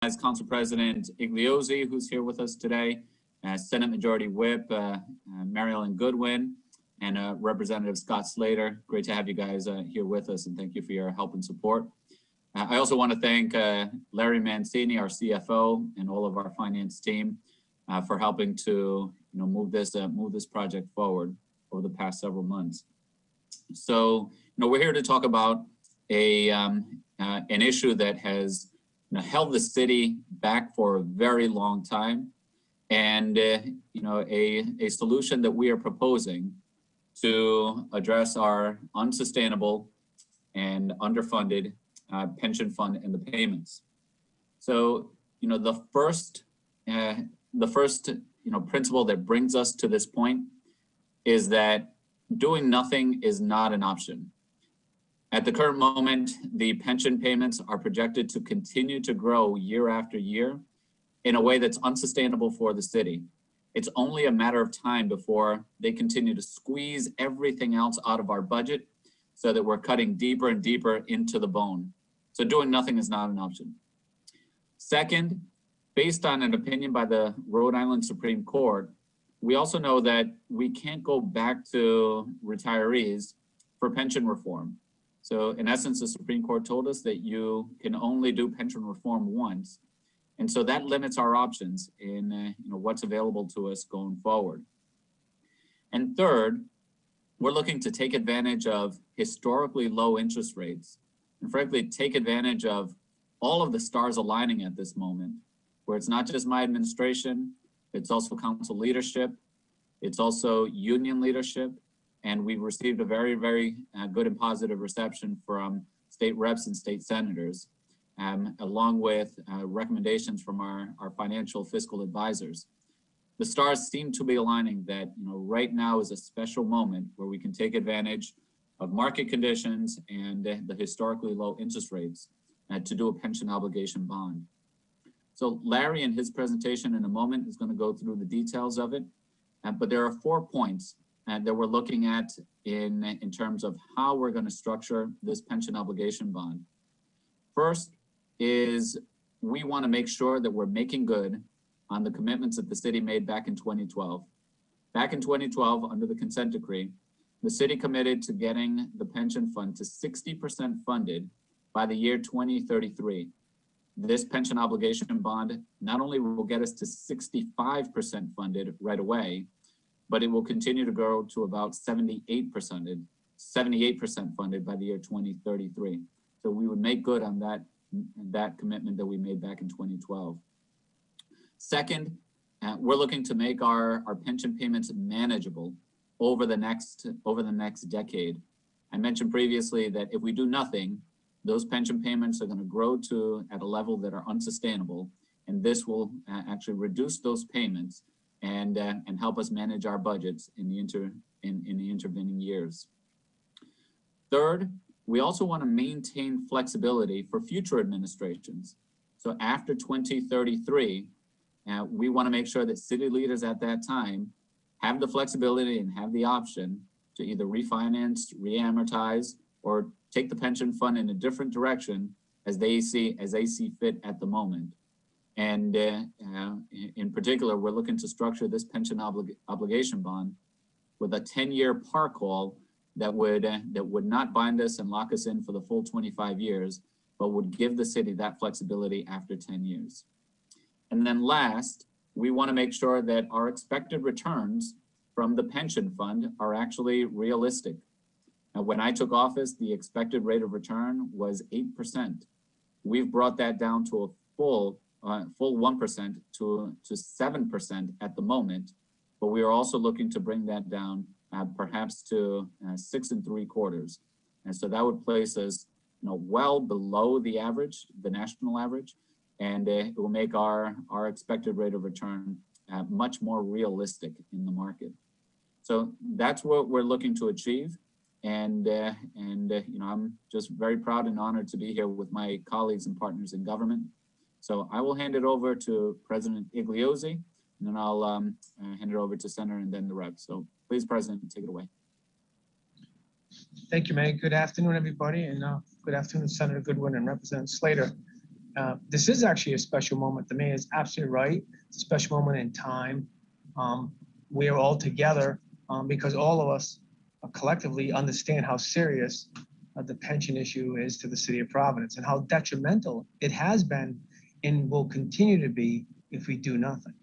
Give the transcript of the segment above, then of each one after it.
As Council President Igliozzi, who's here with us today, Senate Majority Whip Marilyn Goodwin, and Representative Scott Slater. Great to have you guys here with us, and thank you for your help and support. I also want to thank Larry Mancini, our CFO, and all of our finance team for helping to move this project forward over the past several months. So we're here to talk about an issue that has held the city back for a very long time, and a solution that we are proposing to address our unsustainable and underfunded pension fund and the payments. So the first principle that brings us to this point is that doing nothing is not an option. At the current moment, the pension payments are projected to continue to grow year after year in a way that's unsustainable for the city. It's only a matter of time before they continue to squeeze everything else out of our budget so that we're cutting deeper and deeper into the bone. So doing nothing is not an option. Second, based on an opinion by the Rhode Island Supreme Court, we also know that we can't go back to retirees for pension reform. So in essence, the Supreme Court told us that you can only do pension reform once. And so that limits our options in what's available to us going forward. And third, we're looking to take advantage of historically low interest rates and frankly, take advantage of all of the stars aligning at this moment, where it's not just my administration, it's also council leadership, it's also union leadership, and we've received a very, very good and positive reception from state reps and state senators, along with recommendations from our financial fiscal advisors. The stars seem to be aligning that right now is a special moment where we can take advantage of market conditions and the historically low interest rates to do a pension obligation bond. So Larry, in his presentation in a moment, is going to go through the details of it, but there are 4 points that we're looking at in terms of how we're going to structure this pension obligation bond. First is we want to make sure that we're making good on the commitments that the city made back in 2012. Back in 2012, under the consent decree, the city committed to getting the pension fund to 60% funded by the year 2033. This pension obligation bond not only will get us to 65% funded right away, but it will continue to grow to about 78% funded by the year 2033. So we would make good on that commitment that we made back in 2012. Second, we're looking to make our pension payments manageable over the next decade. I mentioned previously that if we do nothing, those pension payments are going to grow at a level that are unsustainable, and this will actually reduce those payments and help us manage our budgets in the intervening years. Third, we also want to maintain flexibility for future administrations. So after 2033, we want to make sure that city leaders at that time have the flexibility and have the option to either refinance, re-amortize, or take the pension fund in a different direction as they see fit at the moment. And in particular, we're looking to structure this pension obligation bond with a 10-year par call that would not bind us and lock us in for the full 25 years, but would give the city that flexibility after 10 years. And then last, we want to make sure that our expected returns from the pension fund are actually realistic. Now, when I took office, the expected rate of return was 8%. We've brought that down to a full 1% to 7% at the moment, but we are also looking to bring that down perhaps to 6 3/4. And so that would place us well below the average, the national average, and it will make our expected rate of return much more realistic in the market. So that's what we're looking to achieve. And I'm just very proud and honored to be here with my colleagues and partners in government. So I will hand it over to President Igliozzi, and then I'll hand it over to Senator and then the reps. So please, President, take it away. Thank you, May. Good afternoon, everybody, and good afternoon, Senator Goodwin and Representative Slater. This is actually a special moment. The mayor is absolutely right. It's a special moment in time. We are all together because all of us collectively understand how serious the pension issue is to the city of Providence and how detrimental it has been and will continue to be if we do nothing.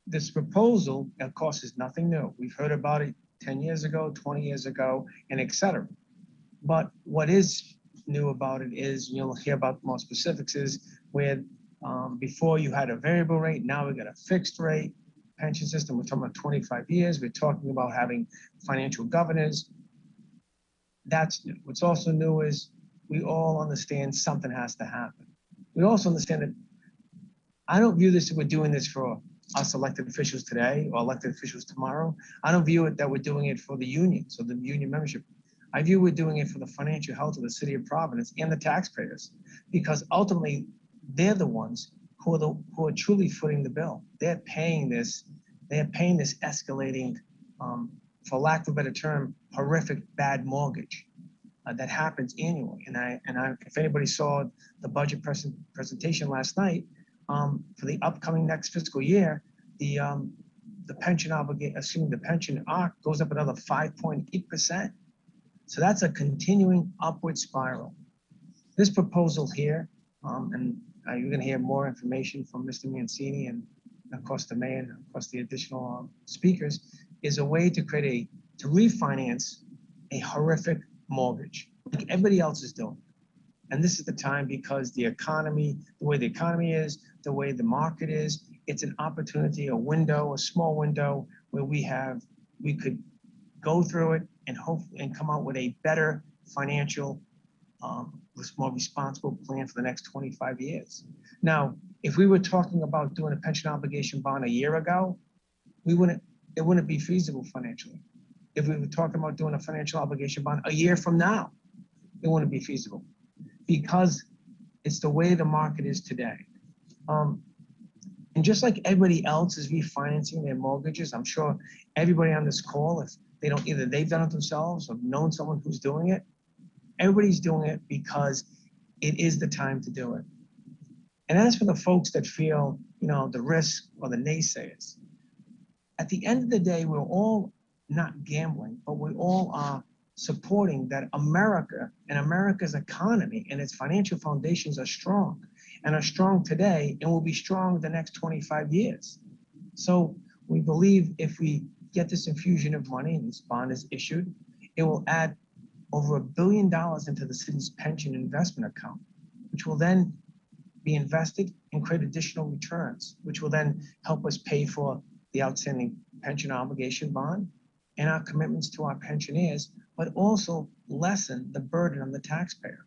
This proposal, of course, is nothing new. We've heard about it 10 years ago, 20 years ago, and et cetera. But what is new about it is, you'll hear about more specifics, is where before you had a variable rate, now we got a fixed rate pension system. We're talking about 25 years. We're talking about having financial governors. That's new. What's also new is we all understand something has to happen. We also understand that I don't view this as we're doing this for us elected officials today or elected officials tomorrow. I don't view it that we're doing it for the unions or the union membership. I view we're doing it for the financial health of the city of Providence and the taxpayers, because ultimately they're the ones who are truly footing the bill. They're paying this. They're paying this escalating, for lack of a better term, horrific bad mortgage that happens annually. And if anybody saw the budget presentation last night, for the upcoming next fiscal year, the pension obligation, assuming the pension arc goes up another 5.8%. So that's a continuing upward spiral. This proposal here, and you're going to hear more information from Mr. Mancini and of course the mayor and of course the additional speakers, is a way to to refinance a horrific mortgage like everybody else is doing. And this is the time, because the economy, the way the economy is, the way the market is, it's an opportunity, a window, a small window where we could go through it and hope and come out with a better financial, more responsible plan for the next 25 years. Now, if we were talking about doing a pension obligation bond a year ago, it wouldn't be feasible financially. If we were talking about doing a financial obligation bond a year from now, it wouldn't be feasible, because it's the way the market is today. And just like everybody else is refinancing their mortgages, I'm sure everybody on this call, if they don't, either they've done it themselves or known someone who's doing it, everybody's doing it because it is the time to do it. And as for the folks that feel, the risk or the naysayers, at the end of the day, we're all not gambling, but we all are supporting that America and America's economy and its financial foundations are strong, and are strong today and will be strong the next 25 years. So we believe if we get this infusion of money and this bond is issued, it will add over $1 billion into the city's pension investment account, which will then be invested and create additional returns, which will then help us pay for the outstanding pension obligation bond and our commitments to our pensioners, but also lessen the burden on the taxpayer.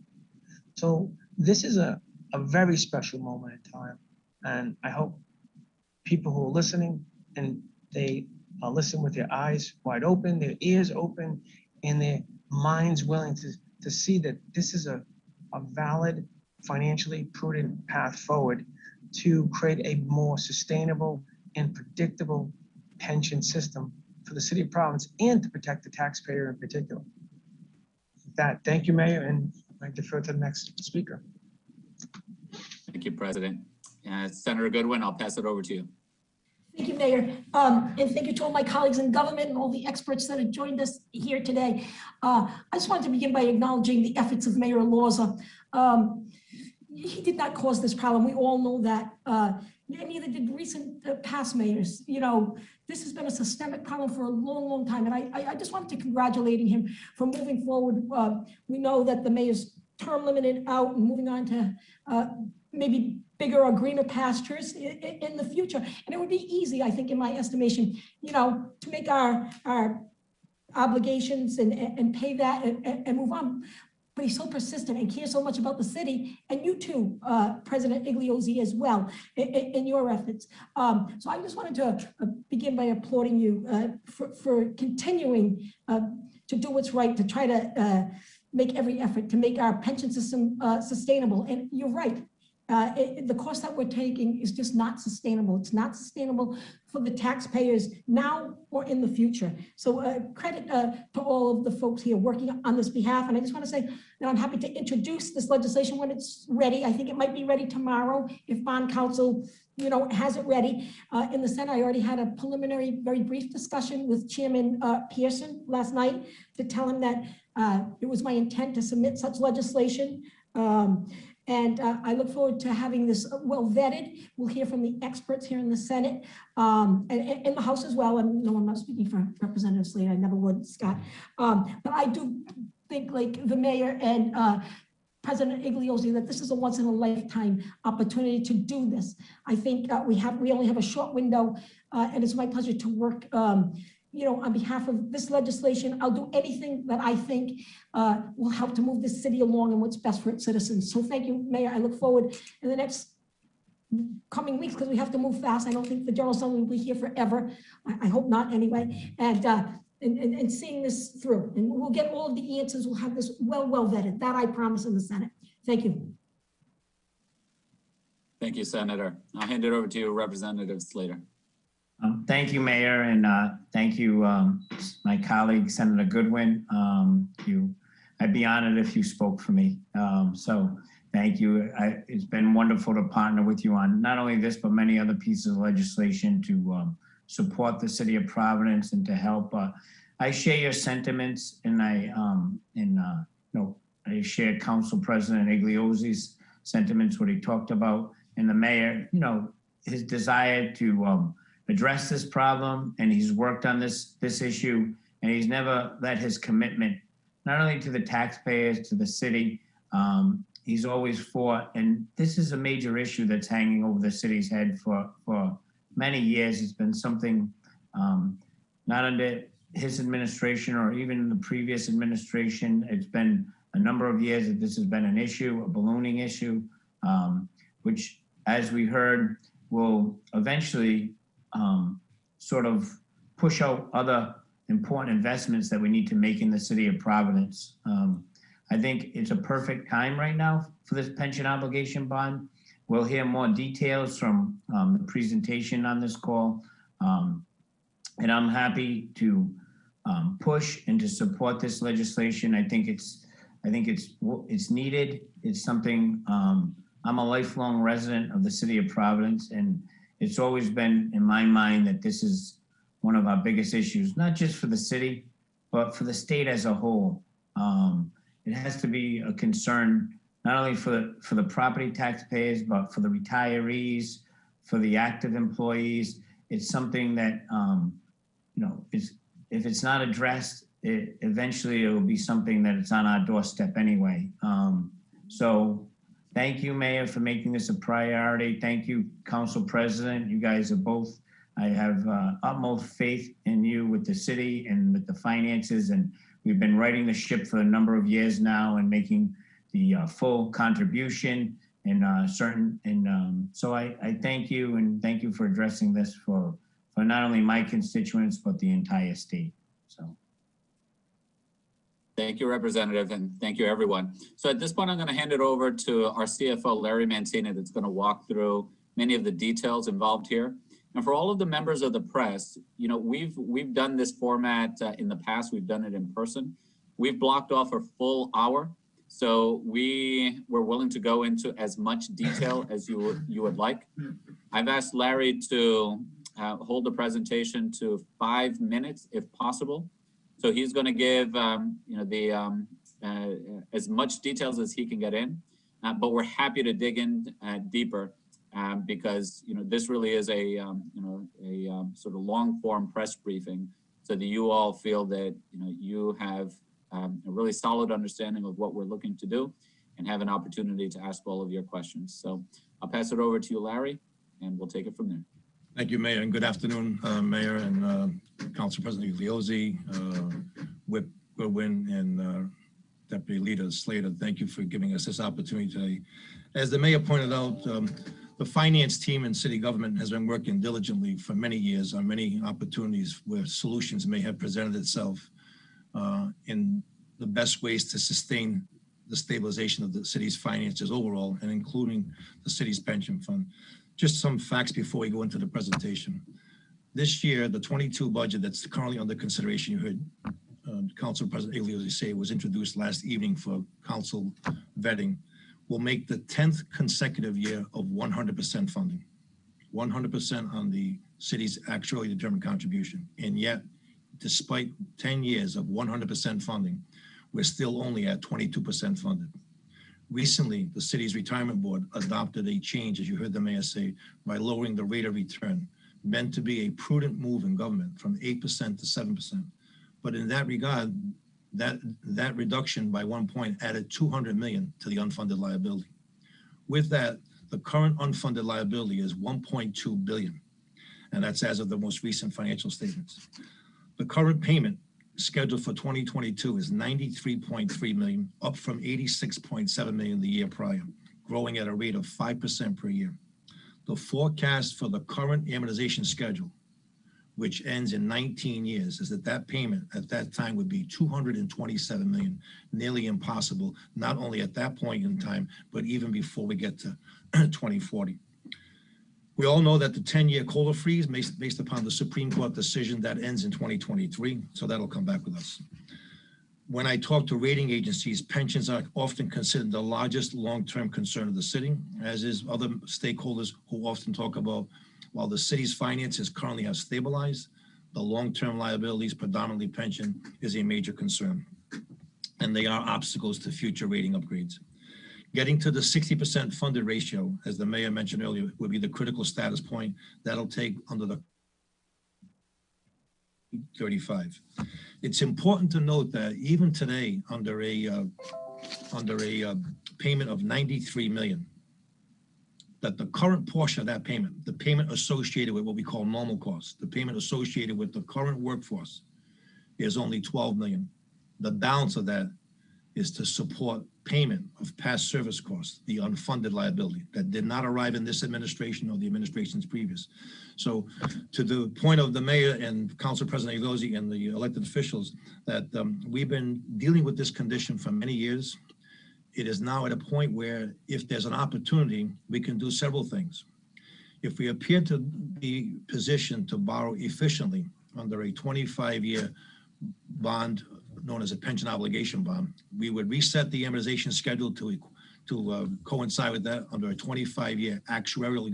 So this is a very special moment in time. And I hope people who are listening, and they listen with their eyes wide open, their ears open, and their minds willing to see that this is a valid, financially prudent path forward to create a more sustainable and predictable pension system for the city of Providence and to protect the taxpayer in particular. With that, thank you, Mayor, and I defer to the next speaker. Thank you, President. Senator Goodwin, I'll pass it over to you. Thank you, Mayor. And thank you to all my colleagues in government and all the experts that have joined us here today. I just wanted to begin by acknowledging the efforts of Mayor Elorza. He did not cause this problem. We all know that. And neither did recent past mayors. This has been a systemic problem for a long, long time. And I just wanted to congratulate him for moving forward. We know that the mayor's term limited out and moving on to maybe bigger or greener pastures in the future. And it would be easy, I think, in my estimation, to make our obligations and pay that and move on. But he's so persistent and cares so much about the city, and you too, President Igliozzi, as well, in your efforts. So I just wanted to begin by applauding you for continuing to do what's right, to try to make every effort to make our pension system sustainable. And you're right. The cost that we're taking is just not sustainable. It's not sustainable for the taxpayers now or in the future. So credit to all of the folks here working on this behalf. And I just want to say, And I'm happy to introduce this legislation when it's ready. I think it might be ready tomorrow if bond council, has it ready. In the Senate, I already had a preliminary, very brief discussion with Chairman Pearson last night to tell him that it was my intent to submit such legislation. And I look forward to having this well vetted. We'll hear from the experts here in the Senate and in the House as well. And no, I'm not speaking for Representative Slater. I never would, Scott. But I do think, like the mayor and President Igliozzi, that this is a once in a lifetime opportunity to do this. I think we only have a short window, and it's my pleasure to work on behalf of this legislation. I'll do anything that I think will help to move this city along and what's best for its citizens. So thank you, Mayor. I look forward in the next coming weeks, because we have to move fast. I don't think the General Assembly will be here forever. I hope not anyway. And seeing this through. And we'll get all of the answers. We'll have this well vetted. That I promise in the Senate. Thank you. Thank you, Senator. I'll hand it over to you, Representative Slater. Thank you, Mayor, and thank you, my colleague, Senator Goodwin. I'd be honored if you spoke for me. So thank you. It's been wonderful to partner with you on not only this, but many other pieces of legislation to support the city of Providence and to help. I share your sentiments, and I share Council President Igliozzi's sentiments, what he talked about, and the mayor, his desire to address this problem, and he's worked on this issue, and he's never let his commitment, not only to the taxpayers, to the city, he's always fought, and this is a major issue that's hanging over the city's head for many years. It's been something not under his administration or even the previous administration. It's been a number of years that this has been an issue, a ballooning issue, which, as we heard, will eventually sort of push out other important investments that we need to make in the city of Providence. I think it's a perfect time right now for this pension obligation bond. We'll hear more details from the presentation on this call. And I'm happy to push and to support this legislation. I think it's needed. It's something, I'm a lifelong resident of the city of Providence, and it's always been in my mind that this is one of our biggest issues, not just for the city, but for the state as a whole. It has to be a concern, not only for the property taxpayers, but for the retirees, for the active employees. It's something that, if it's not addressed, eventually it will be something that it's on our doorstep anyway. So thank you, Mayor, for making this a priority. Thank you, Council President. You guys are both, I have utmost faith in you with the city and with the finances, and we've been righting the ship for a number of years now and making the full contribution and so I thank you, and thank you for addressing this for not only my constituents, but the entire state. So. Thank you, Representative, and thank you, everyone. So at this point, I'm going to hand it over to our CFO, Larry Mancini, that's going to walk through many of the details involved here. And for all of the members of the press, we've done this format in the past. We've done it in person. We've blocked off a full hour, so we were willing to go into as much detail as you would like. I've asked Larry to hold the presentation to 5 minutes, if possible. So he's going to give as much details as he can get in, but we're happy to dig in deeper because this really is a sort of long form press briefing, so that you all feel that you have a really solid understanding of what we're looking to do and have an opportunity to ask all of your questions. So I'll pass it over to you, Larry, and we'll take it from there. Thank you, Mayor, and good afternoon, Mayor and Council President Igliozzi, Whip Goodwin, and Deputy Leader Slater. Thank you for giving us this opportunity today. As the Mayor pointed out, the finance team and city government has been working diligently for many years on many opportunities where solutions may have presented itself in the best ways to sustain the stabilization of the city's finances overall, and including the city's pension fund. Just some facts before we go into the presentation. This year, the 22 budget that's currently under consideration, you heard Council President Igliozzi say was introduced last evening for council vetting, will make the 10th consecutive year of 100% funding, 100% on the city's actually determined contribution. And yet, despite 10 years of 100% funding, we're still only at 22% funded. Recently, the city's retirement board adopted a change, as you heard the mayor say, by lowering the rate of return, meant to be a prudent move in government from 8% to 7%. But in that regard, that reduction by 1 point added 200 million to the unfunded liability. With that, the current unfunded liability is 1.2 billion, and that's as of the most recent financial statements. The current payment scheduled for 2022 is 93.3 million, up from 86.7 million the year prior, growing at a rate of 5% per year. The forecast for the current amortization schedule, which ends in 19 years, is that payment at that time would be 227 million, nearly impossible, not only at that point in time, but even before we get to 2040. We all know that the 10-year COLA freeze, based upon the Supreme Court decision, that ends in 2023, so that'll come back with us. When I talk to rating agencies, pensions are often considered the largest long-term concern of the city, as is other stakeholders who often talk about, while the city's finances currently have stabilized, the long-term liabilities, predominantly pension, is a major concern. And they are obstacles to future rating upgrades. Getting to the 60% funded ratio, as the mayor mentioned earlier, would be the critical status point that'll take under the 35. It's important to note that even today, under a payment of 93 million, that the current portion of that payment, the payment associated with what we call normal costs, the payment associated with the current workforce, is only 12 million. The balance of that is to support payment of past service costs, the unfunded liability that did not arrive in this administration or the administrations previous. So to the point of the mayor and Council President Igliozzi and the elected officials, that we've been dealing with this condition for many years. It is now at a point where if there's an opportunity, we can do several things. If we appear to be positioned to borrow efficiently under a 25-year bond known as a pension obligation bond, we would reset the amortization schedule to coincide with that under a 25-year actuarial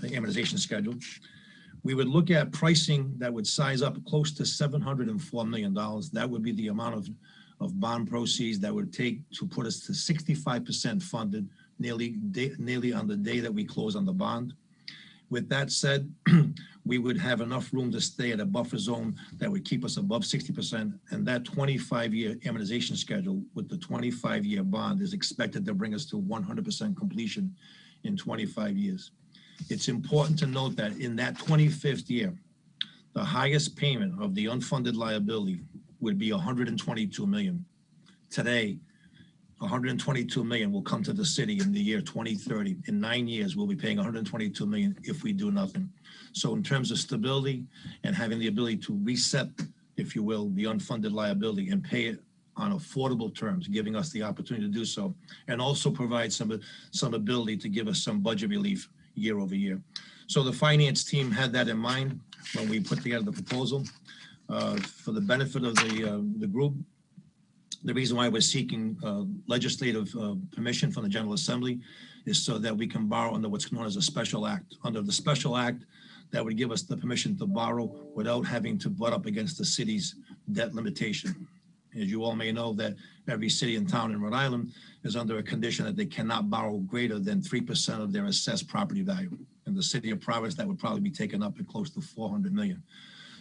amortization schedule. We would look at pricing that would size up close to $704 million. That would be the amount of bond proceeds that would take to put us to 65% funded nearly on the day that we close on the bond. With that said, we would have enough room to stay at a buffer zone that would keep us above 60%, and that 25-year amortization schedule with the 25-year bond is expected to bring us to 100% completion in 25 years. It's important to note that in that 25th year, the highest payment of the unfunded liability would be 122 million. Today, 122 million will come to the city in the year 2030. In 9 years, we'll be paying 122 million if we do nothing. So in terms of stability and having the ability to reset, if you will, the unfunded liability and pay it on affordable terms, giving us the opportunity to do so, and also provide some ability to give us some budget relief year over year. So the finance team had that in mind when we put together the proposal. For the benefit of the group, the reason why we're seeking legislative permission from the General Assembly is so that we can borrow under what's known as a special act. Under the special act, that would give us the permission to borrow without having to butt up against the city's debt limitation. As you all may know, that every city and town in Rhode Island is under a condition that they cannot borrow greater than 3% of their assessed property value. In the city of Providence, that would probably be taken up at close to 400 million.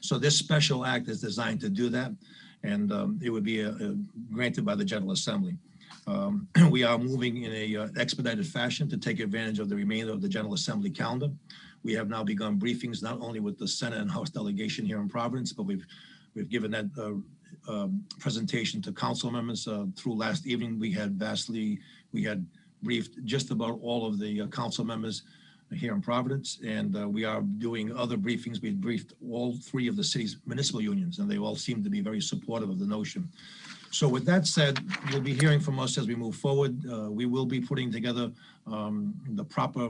So this special act is designed to do that, and it would be granted by the General Assembly. We are moving in a expedited fashion to take advantage of the remainder of the General Assembly calendar. We have now begun briefings not only with the Senate and House delegation here in Providence, but we've given that presentation to council members through last evening. We had briefed just about all of the council members here in Providence, and we are doing other briefings. We've briefed all 3 of the city's municipal unions, and they all seem to be very supportive of the notion. So with that said, you'll be hearing from us as we move forward. We will be putting together the proper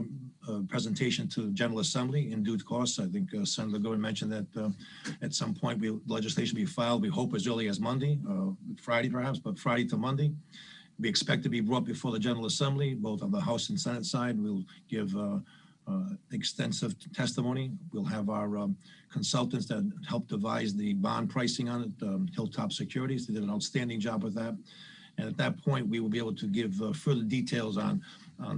presentation to the General Assembly in due course. I think Senator Goodwin mentioned that at some point legislation will be filed, we hope as early as Monday, Friday perhaps, but Friday to Monday. We expect to be brought before the General Assembly, both on the House and Senate side. We'll give extensive testimony. We'll have our consultants that helped devise the bond pricing on it, Hilltop Securities. They did an outstanding job with that. And at that point, we will be able to give further details on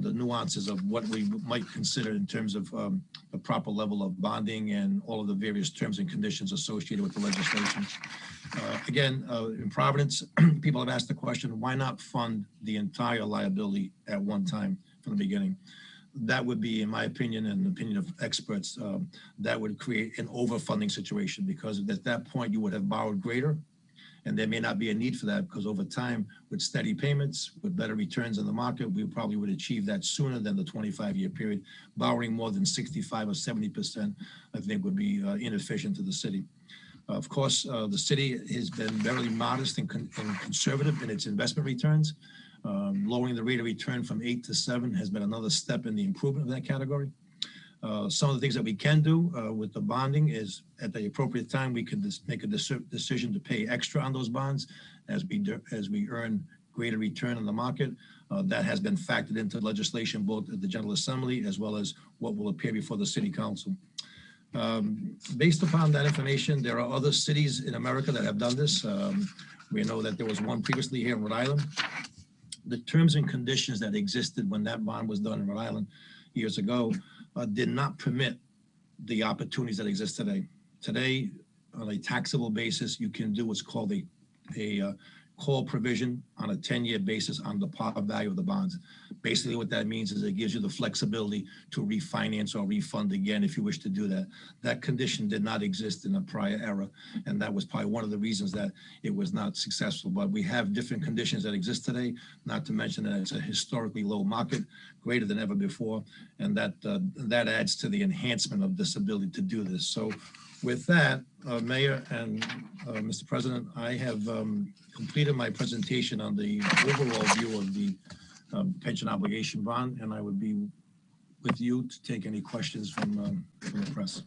the nuances of what we might consider in terms of the proper level of bonding and all of the various terms and conditions associated with the legislation. Again, in Providence, people have asked the question, why not fund the entire liability at one time from the beginning? That would be, in my opinion and the opinion of experts, that would create an overfunding situation, because at that point you would have borrowed greater, and there may not be a need for that, because over time, with steady payments, with better returns in the market, we probably would achieve that sooner than the 25-year period. Borrowing more than 65 or 70%, I think, would be inefficient to the city. Of course, the city has been very modest and conservative in its investment returns. Lowering the rate of return from 8 to 7 has been another step in the improvement of that category. Some of the things that we can do with the bonding is, at the appropriate time, we can make a decision to pay extra on those bonds as we earn greater return on the market. That has been factored into legislation, both at the General Assembly as well as what will appear before the City Council. Based upon that information, there are other cities in America that have done this. We know that there was one previously here in Rhode Island. The terms and conditions that existed when that bond was done in Rhode Island years ago did not permit the opportunities that exist today. Today, on a taxable basis, you can do what's called a call provision on a 10-year basis on the par value of the bonds. Basically what that means is it gives you the flexibility to refinance or refund again if you wish to do that. That condition did not exist in the prior era, and that was probably one of the reasons that it was not successful. But we have different conditions that exist today, not to mention that it's a historically low market, greater than ever before, and that adds to the enhancement of this ability to do this. So with that, Mayor and Mr. President, I have completed my presentation on the overall view of the pension obligation bond, and I would be with you to take any questions from the press.